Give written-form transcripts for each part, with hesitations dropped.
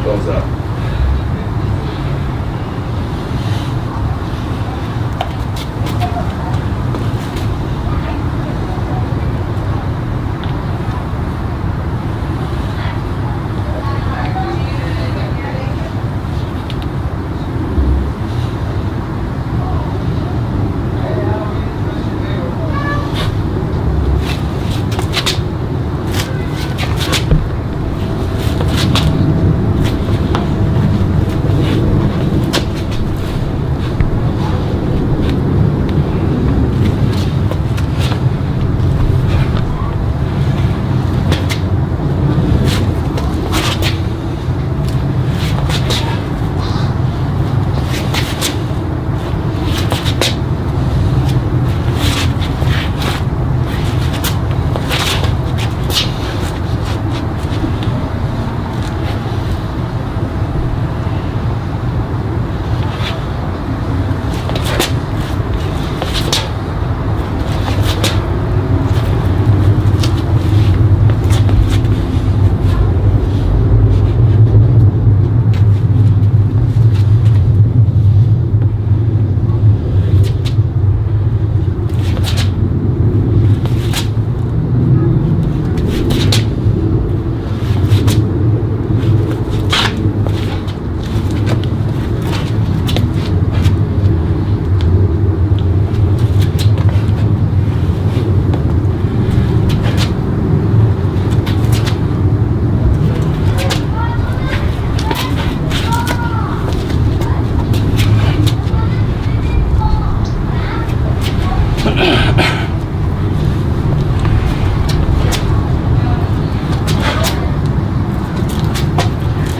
goes up.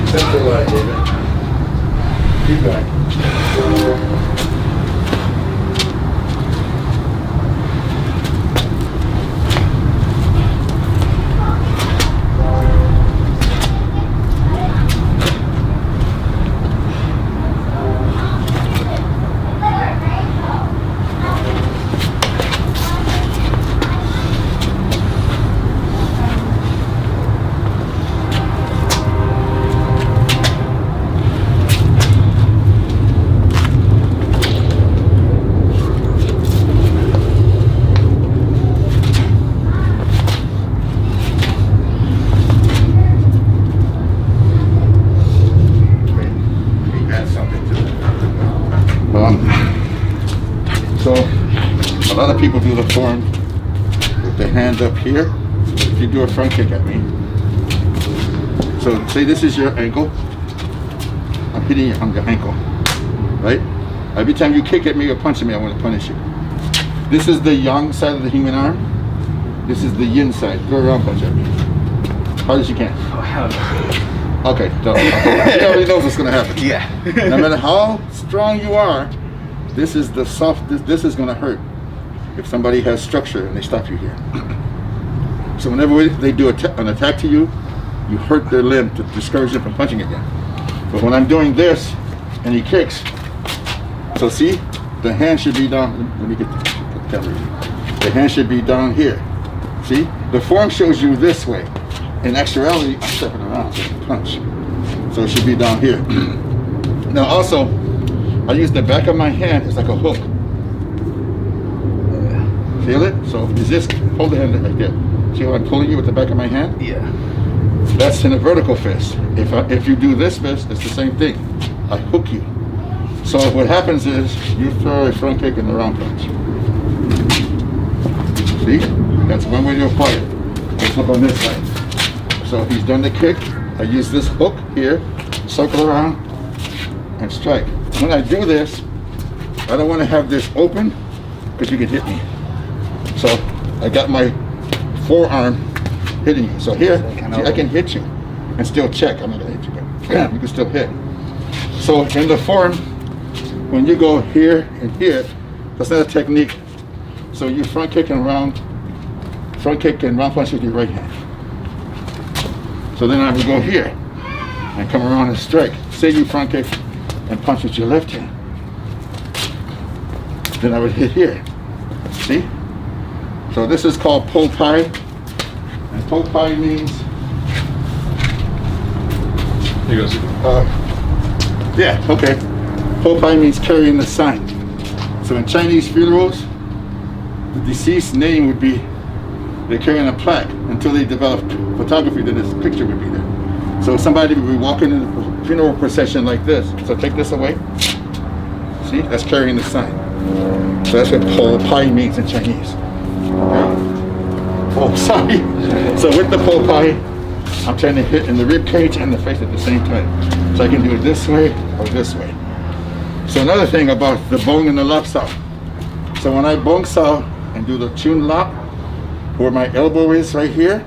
Simple way, David. Keep going. So a lot of people do the form with the hand up here. If you do a front kick at me, so say this is your ankle, I'm hitting you on your ankle, right? Every time you kick at me or punch at me, I want to punish you. This is the yang side of the human arm. This is the yin side. Go around, punch at me. Hard as you can. Oh, hell no. Okay, done. He already knows what's going to happen. Yeah. No matter how strong you are, this is the soft, this is going to hurt if somebody has structure and they stop you here. So whenever they do an attack to you, you hurt their limb to discourage them from punching again. But when I'm doing this and he kicks, so see, the hand should be down. Let me get the camera. The hand should be down here. See, the form shows you this way. In actuality, I'm stepping around so I can punch. So it should be down here. Now also, I use the back of my hand as like a hook. Feel it? So resist, hold the hand like that. See how I'm pulling you with the back of my hand? Yeah. That's in a vertical fist. If you do this fist, it's the same thing. I hook you. So what happens is you throw a front kick and a round punch. See? That's one way to apply it. Let's look on this side. So he's done the kick. I use this hook here, circle around, and strike. When I do this, I don't want to have this open because you can hit me. So I got my forearm hitting you. So here, see, I can hit you and still check. I'm not going to hit you, but you can still hit. So in the form, when you go here and here, that's not a technique. So you front kick and round punch with your right hand. So then I would go here and come around and strike. Say you front kick and punch with your left hand. Then I would hit here. See? So this is called po pai. And po pai means He goes, Yeah, okay. Po pai means carrying the sign. So in Chinese funerals, the deceased name would be, they're carrying a plaque until they develop photography, then this picture would be there. So somebody would be walking in a funeral procession like this. So take this away. See, that's carrying the sign. So that's what po pai means in Chinese. Okay. Oh, sorry. So with the po pai, I'm trying to hit in the rib cage and the face at the same time. So I can do it this way or this way. So another thing about the bong and the lap sao. So when I bong sao and do the chun lap, where my elbow is right here,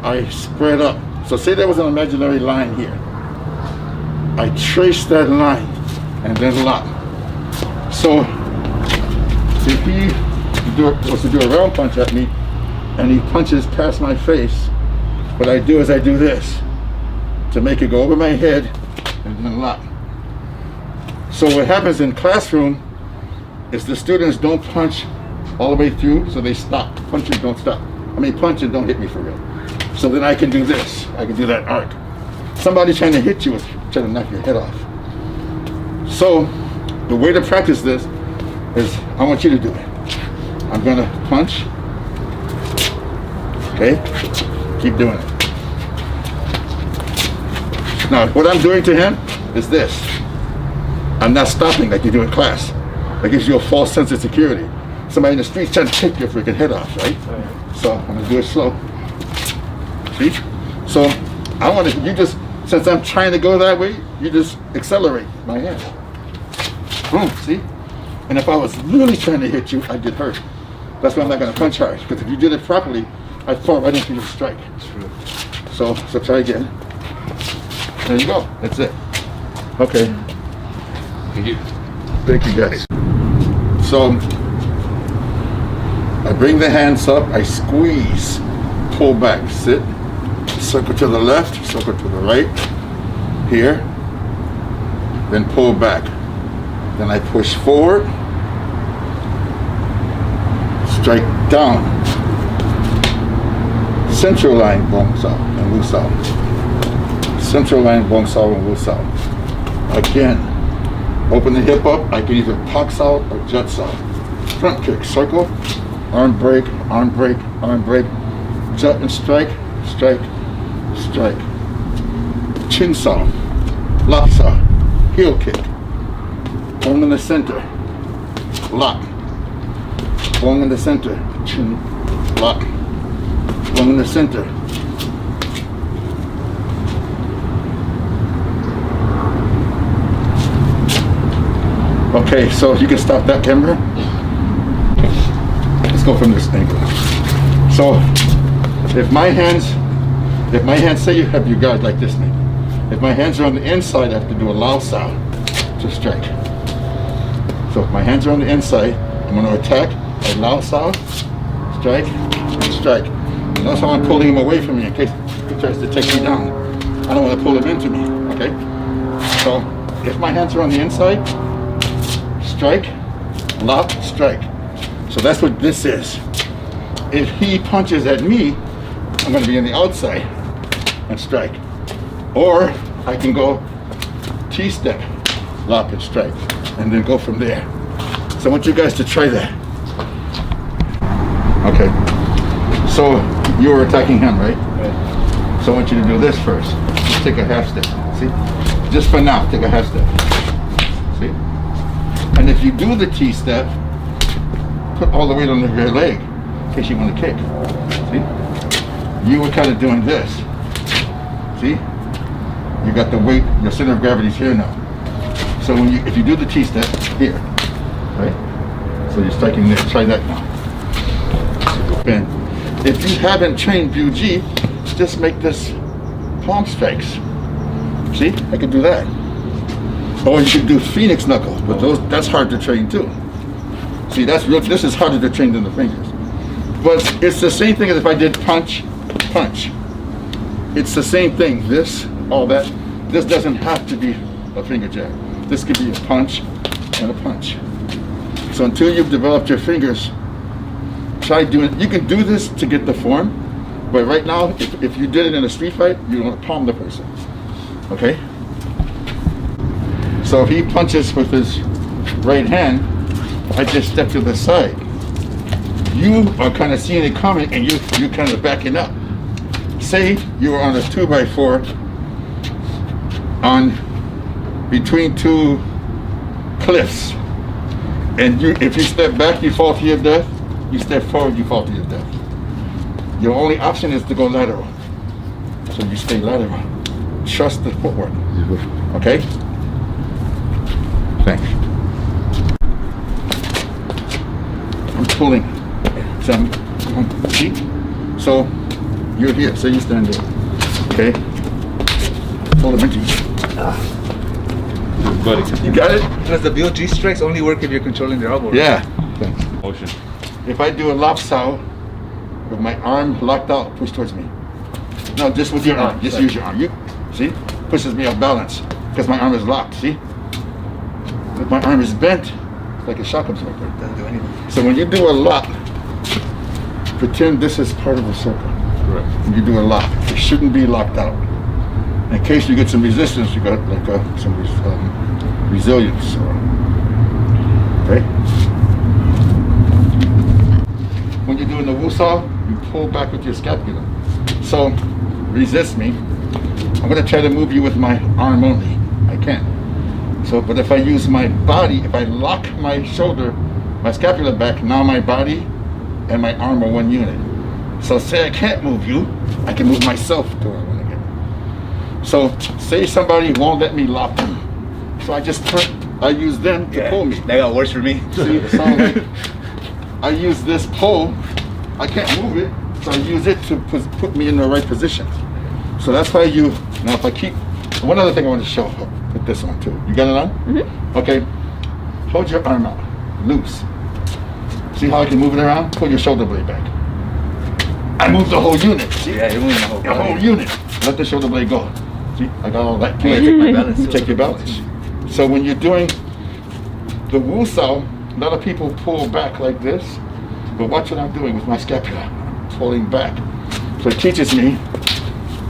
I spread up. So say there was an imaginary line here. I trace that line and then lap. So if he was to do a round punch at me and he punches past my face, what I do is I do this to make it go over my head and then lap. So what happens in classroom is the students don't punch all the way through, so they stop. Punching, don't stop. I mean, punch and don't hit me for real. So then I can do this. I can do that arc. Somebody trying to hit you is trying to knock your head off. So the way to practice this is I want you to do it. I'm gonna punch. Okay? Keep doing it. Now, what I'm doing to him is this. I'm not stopping like you do in class. That gives you a false sense of security. Somebody in the street's trying to take your freaking head off, right? So I'm gonna do it slow. See? So I want to, you just, since I'm trying to go that way, you just accelerate my hand. Boom, see? And if I was really trying to hit you, I'd get hurt. That's why I'm not gonna punch hard, because if you did it properly, I'd fall right into your strike. So try again. There you go, that's it. Okay. thank you. Thank you guys. So I bring the hands up, I squeeze, pull back, sit, circle to the left, circle to the right, here, then pull back. Then I push forward, strike down, central line, bong sao and wu sao. Central line, bong sao and wu sao. Again, open the hip up, I can either pak sao or jut sao. Front kick, circle, arm break, arm break, arm break, jut and strike, strike, strike. Chin sao, lap sao, heel kick. Bong in the center, lock. Bong in the center, chin, lock. Bong in the center. Okay, so you can stop that camera. Let's go from this angle. So if my hands, say you have your guard like this maybe. If my hands are on the inside, I have to do a lao sao to strike. So if my hands are on the inside, I'm going to attack, I lao sao, strike, and strike. And that's how I'm pulling him away from me in case he tries to take me down. I don't want to pull him into me, okay? So if my hands are on the inside, strike, lock, strike. So that's what this is. If he punches at me, I'm going to be on the outside and strike. Or I can go T-step, lock and strike, and then go from there. So I want you guys to try that. Okay. So you were attacking him, right? So I want you to do this first. Just take a half step. See? Just for now, take a half step. See? And if you do the T-step, put all the weight on your leg in case you want to kick. See? You were kind of doing this. See? You got the weight, your center of gravity is here now. So when if you do the T-step, here, right? So you're striking this, try that now. And if you haven't trained Biu-Ji, just make this palm strikes. See, I can do that. Or you can do Phoenix knuckle, but that's hard to train too. See, this is harder to train than the fingers. But it's the same thing as if I did punch, punch. It's the same thing, this, all that. This doesn't have to be a finger jab. This could be a punch and a punch. So until you've developed your fingers, try doing it. You can do this to get the form, but right now, if you did it in a street fight, you want to palm the person. Okay? So if he punches with his right hand, I just step to the side. You are kind of seeing it coming and you kind of backing up. Say you were on a 2x4 on between two cliffs, and if you step back, you fall to your death. You step forward, you fall to your death. Your only option is to go lateral. So you stay lateral. Trust the footwork. Okay? Thanks. I'm pulling. See? So you're here. So you stand there. Okay? Hold it into you. Buddy. You got it? Does the BLG strikes only work if you're controlling the elbow? Yeah. Thanks. Motion. If I do a lopsided with my arm locked out, push towards me. No, just with your arm. Just use your arm. You see? Pushes me off balance because my arm is locked. See? If my arm is bent, it's like a shock absorber. Doesn't do anything. So when you do a lock, pretend this is part of a circle. Correct. When you do a lock, it shouldn't be locked out. In case you get some resistance, you got like some resilience. Okay? When you're doing the woo-saw, you pull back with your scapula. So, resist me. I'm going to try to move you with my arm only. I can't. So, but if I use my body, if I lock my shoulder, my scapula back, now my body and my arm are one unit. So say I can't move you, I can move myself to where I want to get. So say somebody won't let me lock them. So I just I use them to pull me. That got worse for me. See, it sounds like I use this pole, I can't move it, so I use it to put me in the right position. So that's why now if I keep, one other thing I want to show, put this on too. You got it on? Mm-hmm. Okay, hold your arm out, loose. See how I can move it around? Pull your shoulder blade back. I move the whole unit. See? Yeah, you're moving the whole unit. Let the shoulder blade go. See, I got all that. You take my balance. You take your balance. So when you're doing the woo-saw, a lot of people pull back like this, but watch what I'm doing with my scapula, pulling back. So it teaches me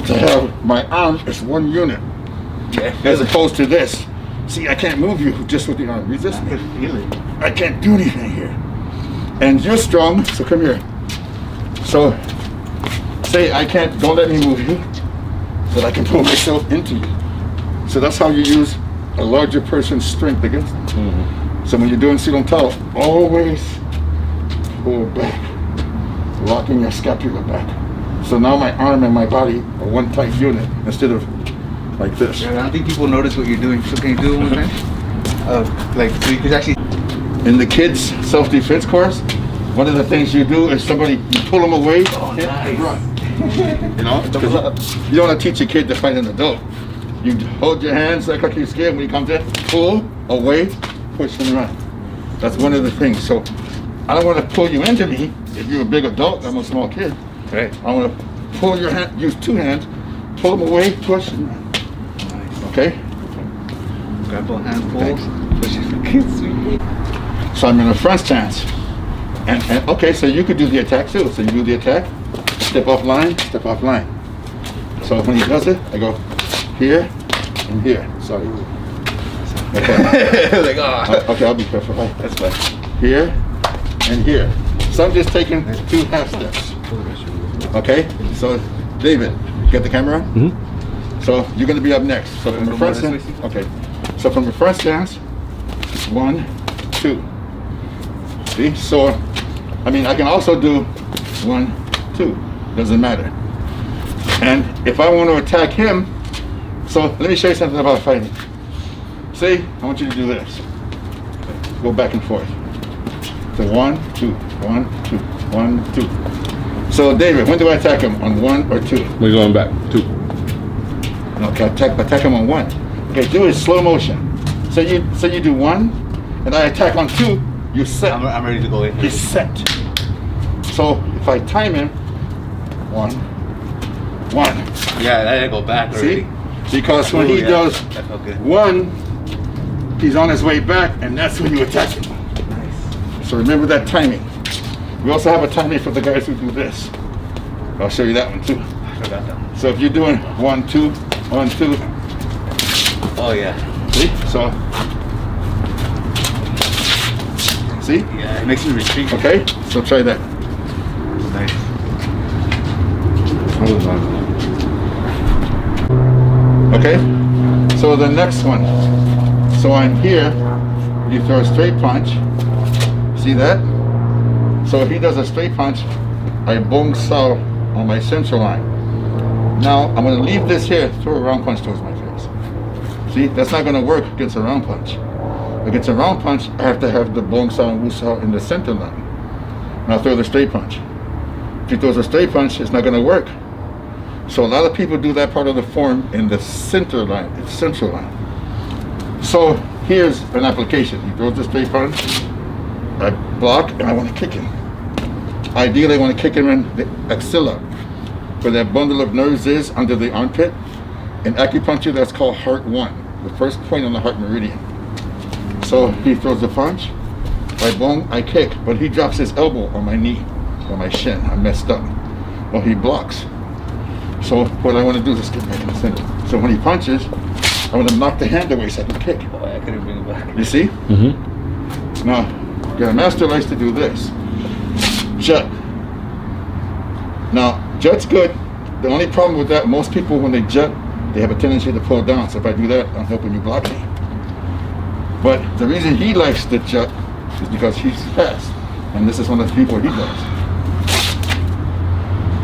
to have my arm as one unit, as opposed to this. See, I can't move you just with the arm. Resist me. I can't do anything here. And you're strong, so come here. So say I can't, don't let me move you, but I can pull myself into you. So that's how you use a larger person's strength against them. Mm-hmm. So when you're doing sit on towel, always pull back, locking your scapula back. So now my arm and my body are one tight unit instead of like this. Yeah, I don't think people notice what you're doing. So can you do it one time? So you could actually. In the kids' self-defense course, one of the things you do is you pull them away, hit, and run. You know, because you don't want to teach a kid to fight an adult. You hold your hands like you're scared when he comes in, pull away, push and run. That's one of the things. So I don't want to pull you into me. If you're a big adult, I'm a small kid. Right. I want to pull your hand, use two hands, pull them away, push and run. Nice. Okay? Grab both hands, pull, Thanks. push it. Sweet. So I'm in a front stance. And okay, so you could do the attack too. So you do the attack, step off line, step off line. So when he does it, I go here and here. Sorry. Okay. Like, oh. Okay, I'll be careful. Right. That's fine. Here and here. So I'm just taking 2 half steps. Okay, so David, you got the camera on? Mm-hmm. So you're going to be up next. So from the front stance, okay. So from the front stance, 1, 2. See? So, I mean, I can also do 1, 2. Doesn't matter. And if I want to attack him, so let me show you something about fighting. See, I want you to do this. Go back and forth. So 1, 2, 1, 2, 1, 2. So David, when do I attack him? On 1 or 2? We're going back. 2. Okay, attack him on 1. Okay, do it slow motion. So you do 1, and I attack on 2. You set. I'm ready to go in. He's set. So if I time him, 1, 1. Yeah, I gotta go back already. See? Because when he does that felt good. 1, he's on his way back, and that's when you attack him. Nice. So remember that timing. We also have a timing for the guys who do this. I'll show you that one too. I forgot that one. So if you're doing 1, 2, 1, 2, Oh yeah. See? So, see? Yeah, it makes me retreat. Okay, so try that. Nice. Hold on. Okay, so the next one. So I'm here, you throw a straight punch. See that? So if he does a straight punch, I bong sao on my central line. Now I'm going to leave this here, throw a round punch towards my face. See, that's not going to work against a round punch. Against a round punch, I have to have the bong sao and wu sao in the center line. Now throw the straight punch. If he throws a straight punch, it's not going to work. So a lot of people do that part of the form in the center line, the central line. So here's an application. He throws the straight punch, I block, and I want to kick him. Ideally, I want to kick him in the axilla, where that bundle of nerves is under the armpit. In acupuncture, that's called heart 1, the first point on the heart meridian. So he throws the punch, I bong, I kick, but he drops his elbow on my knee, or my shin. I'm messed up. Well, he blocks. So what I want to do is just get back in the center. So when he punches, I want to knock the hand away so I can kick. Oh, I couldn't bring it back. You see? Mm-hmm. Now, Grandmaster likes to do this. Jut. Now, jut's good. The only problem with that, most people when they jut, they have a tendency to pull down. So if I do that, I'm helping you block me. But the reason he likes the jut is because he's fast. And this is one of the people he does.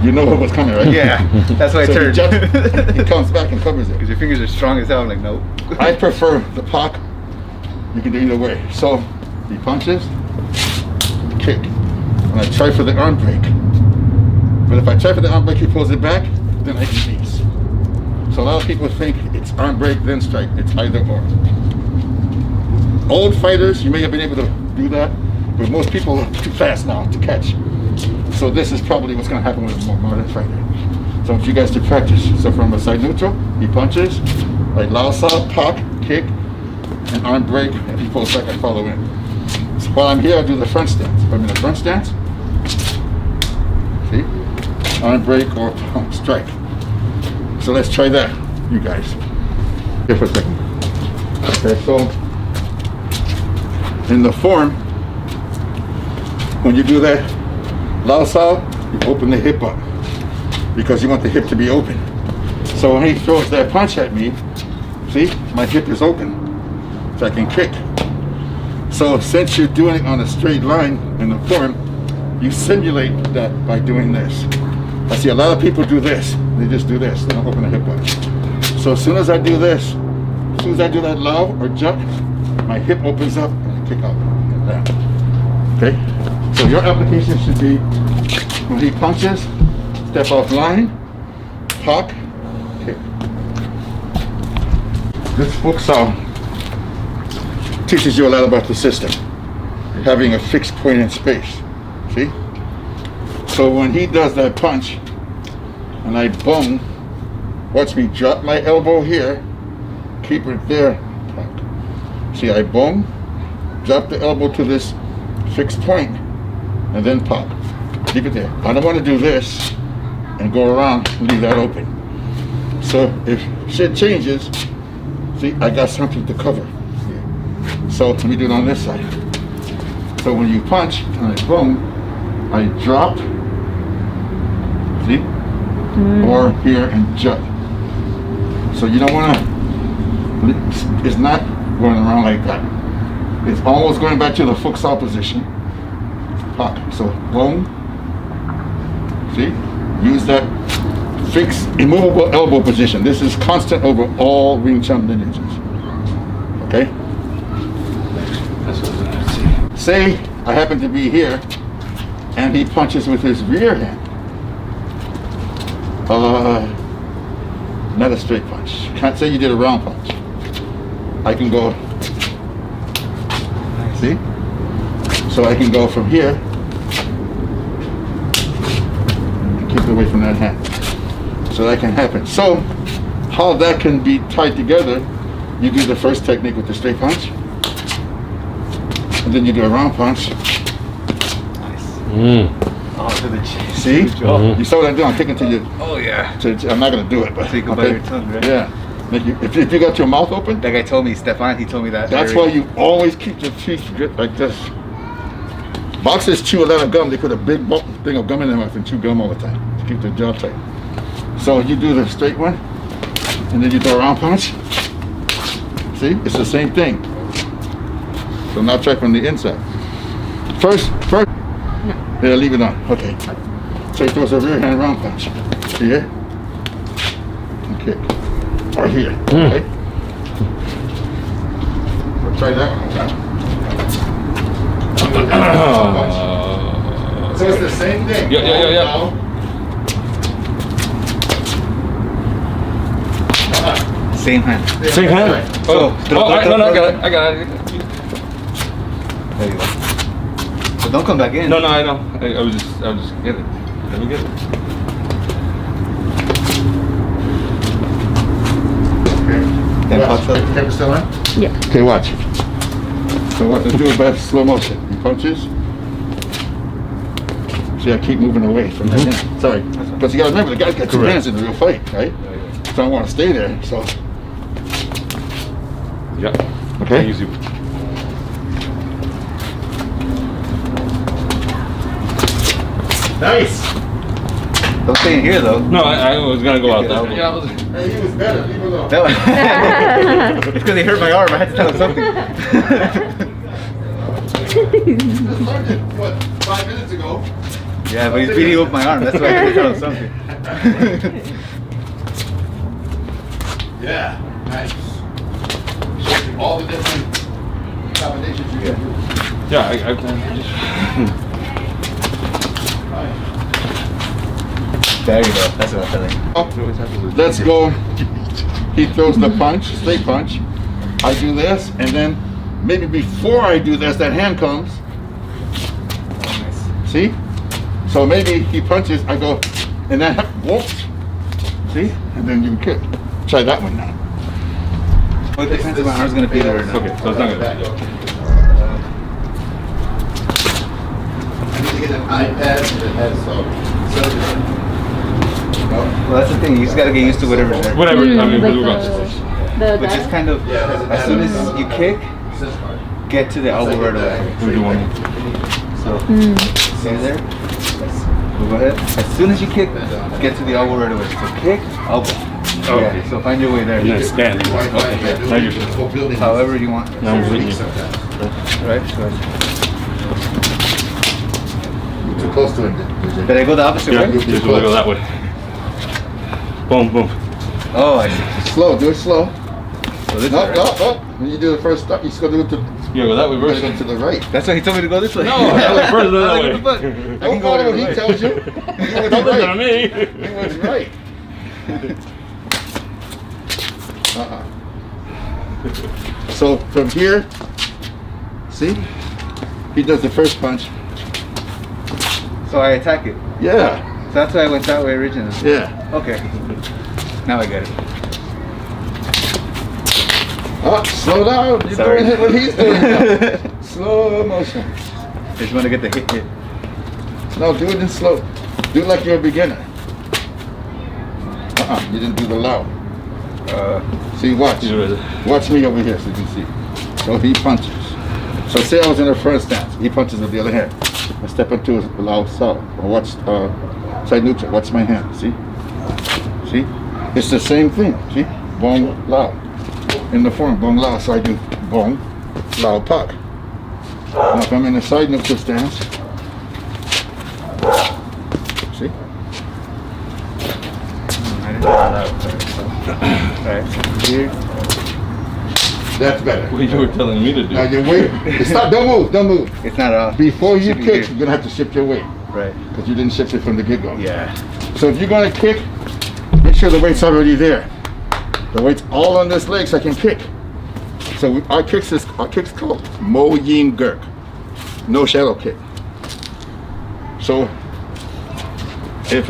You know what was coming, right? Yeah, that's why I So turned. he comes back and covers it. Because your fingers are strong as hell. I'm like, nope. I prefer the pock. You can do either way. So he punches, kick. And I try for the arm break. But if I try for the arm break, he pulls it back, then I can release. So a lot of people think it's arm break, then strike. It's either or. Old fighters, you may have been able to do that, but most people are too fast now to catch. So this is probably what's going to happen with a more modern fighter. So I want you guys to practice. So from a side neutral, he punches, like lao sao, pock, kick, and arm break. If he pulls back, I follow in. So while I'm here, I do the front stance. If I'm in the front stance, see, arm break or strike. So let's try that, you guys. Here for a second. Okay, so in the form, when you do that, lao sao, you open the hip up because you want the hip to be open. So when he throws that punch at me, see, my hip is open, so I can kick. So since you're doing it on a straight line in the form, you simulate that by doing this. I see a lot of people do this. They just do this. They don't open the hip up. So as soon as I do this, as soon as I do that lao or jump, my hip opens up and I kick out and down. Okay? So your application should be when he punches, step off line, pock, kick. This book teaches you a lot about the system, having a fixed point in space. See? So when he does that punch, and I bung, watch me drop my elbow here, keep it there, pock. See, I bung, drop the elbow to this fixed point, and then pop. Keep it there. I don't want to do this and go around and leave that open. So if shit changes, see, I got something to cover here. So let me do it on this side. So when you punch and I boom, I drop, see, or here and jut. So you don't want to, it's not going around like that. It's almost going back to the futsal position. Pop. So boom. See? Use that fixed, immovable elbow position. This is constant over all Wing Chun lineages. Okay? That's what I see. Say I happen to be here and he punches with his rear hand. Not a straight punch. Can't say you did a round punch. I can go, see? So I can go from here and keep it away from that hand. So that can happen. So how that can be tied together, you do the first technique with the straight punch, and then you do a round punch. Nice. Mm. Oh, to the chest. See? Mhm. You saw what I'm doing? I'm kicking to you. Oh, yeah. I'm not going to do it, but So you go by your tongue, right? Yeah. Like if you got your mouth open, That guy told me, Stefan, he told me that. that's why you always keep your teeth like this. Boxers chew a lot of gum. They put a big thing of gum in their mouth and chew gum all the time to keep their jaw tight. So you do the straight one, and then you do a round punch. See, it's the same thing. So now try from the inside. First. Yeah, leave it on. Okay. So he throws a rear hand round punch. Here. Okay. Or here. Okay. We'll try that one. So it's the same thing. Yeah. Same hand. Same hand? Oh, no, I got it. There you go. But don't come back in. No, I know. I was just get it. Let me get it. Okay. Then punch up. Camera still on? Yeah. Okay, watch. So what? Let's do it by slow motion. He punches. See, I keep moving away from that hand. Sorry. Because you gotta remember, the guy's got two hands in the real fight, right? So I want to stay there, so. Yeah. Okay. Easy. Nice! Don't stay in here though. No, I was gonna go out there. Yeah, Hey, he was better, leave him alone. That was it's because he hurt my arm. I had to tell him something. Just learned it, what, 5 minutes ago? Yeah, but he's beating up my arm. That's why I had to tell him something. Yeah, nice. Shows you all the different combinations you can do. Yeah, I just. There you go. That's what I'm telling you. Oh, let's go. He throws the punch, straight punch. I do this, and then maybe before I do this, that hand comes. See? So maybe he punches, I go, and then whoops. See? And then you kick. Try that one now. Well, it depends if my arm's gonna be there or not. Okay, so it's not gonna. I need to get an iPad that has Well, that's the thing. You just gotta get used to whatever's there. Whatever. I mean, like regardless. Which is kind of, as soon as you kick, get to the elbow right away. We do one. So, see there? Go ahead. As soon as you kick, get to the elbow right away. So kick, elbow. Okay. Yeah, so find your way there. And then stand. Okay. Now you're. However you want. Now I'm with you. Right? So, You're too close to it. did I go the opposite Yeah, way? you just wanna go that way. Boom, boom. Oh, I see. Slow, do it slow. So this No, way, right? no. When you do the first step, you just gotta do it to, You go that way you gotta first. go to the right. That's why he told me to go this way. No, that way first, not that way. I can Don't go follow what he whatever way. tells you. You went Don't listen to right. me. You went right. So from here, see? He does the first punch. So I attack it. Yeah, So that's why I went that way originally. yeah. Okay. Now I get it. Oh, slow down. You're Sorry. doing what he's doing now. Slow motion. I just want to get the hit. No, do it in slow. Do it like you're a beginner. You didn't do the loud. See, watch. Watch me over here so you can see. So he punches. So say I was in the first stance. He punches with the other hand. I step into his loud side. Or watch side neutral. Watch my hand. See? See? It's the same thing. See? Bong, loud. In the form, bong, loud. So I do bong, loud, puck. Now if I'm in a side neutral stance, see? I didn't know that. Alright, so here. That's better. What you were telling me to do. Now you wait. Stop. Don't move. Don't move. It's not off. Before you Should be kick, here. you're gonna have to shift your weight Right. because you didn't shift it from the get-go. Yeah. So if you're gonna kick, make sure the weight's already there. The weight's all on this leg so I can kick. So our kick's called Mo Yin Gurk. No shadow kick. So if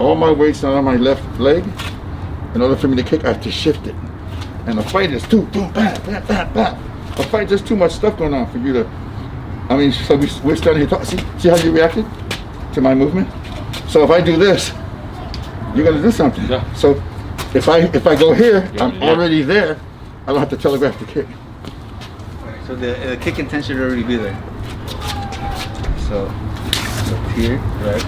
all my weight's not on my left leg, in order for me to kick, I have to shift it. And the fight is boom, bam, bam, bam, bam. The fight, there's too much stuff going on for you to, so we're starting to talk. See how you reacted to my movement? So if I do this, You gotta do something. Yeah. So if I go here, Yeah, I'm yeah. already there. I don't have to telegraph the kick. So the kick intent should already be there. So here, right?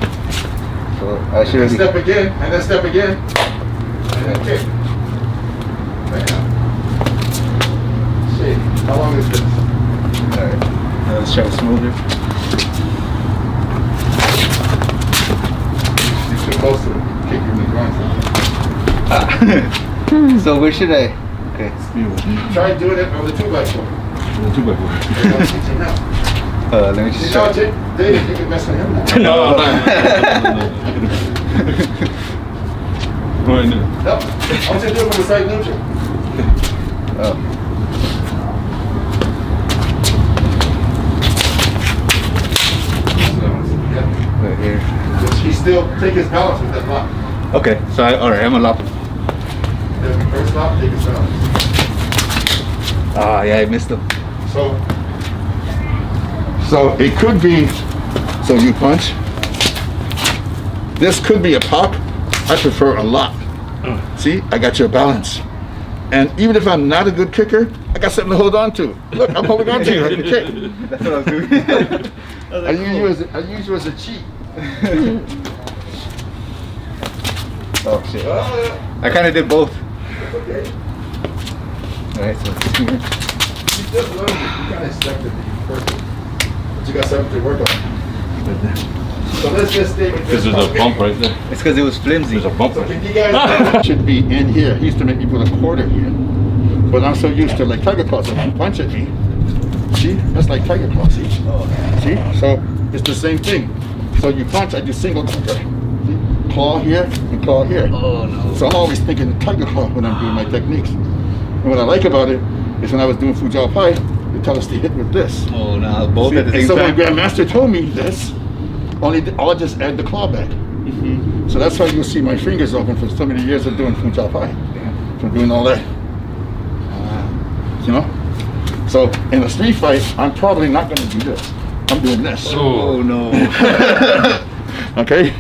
So I should already. Step again, and then step again, and then kick. Bam. See, how long is this? Alright. Now let's try to smooth it. You're too close to it. Kick you in the ground. So where should I? Okay. Try doing it on the 2x4. The 2x4. Let me You just know, try. Dave, you can mess with him now. No. Right now. No, I want you to do it from the side neutral. Oh. Right here. He still take his balance with that lock. Okay. So alright, I'm gonna lock him. Every first lock, take his balance. Ah, yeah, I missed him. So it could be, so you punch. This could be a pop. I prefer a lock. See, I got your balance. And even if I'm not a good kicker, I got something to hold on to. Look, I'm holding on to you like a kick. That's what I was doing. I use you as a cheat. Oh shit. I kind of did both. Okay. Alright, so You just learned it. You kind of expected to be perfect. But you got something to work on. So let's just stay with this. Because there's a bump right there. it's because it was flimsy. There's a bump So right can there. you guys should be in here. He used to make me put a quarter here. But I'm so used to like tiger claws. If you punch at me, see? That's like tiger claws. See? See? So it's the same thing. So you punch, I do single kicker. See? Claw here and claw here. Oh no. So I'm always thinking tiger claw when I'm doing my techniques. And what I like about it is when I was doing Fujao Pai, they tell us to hit with this. Oh no, both See? at the And same so time. when Grandmaster told me this, I'll just add the claw back. So that's why you'll see my fingers open for so many years of doing Fujao Pai. From doing all that. You know? So in a street fight, I'm probably not going to do this. I'm doing this. Oh no. Okay?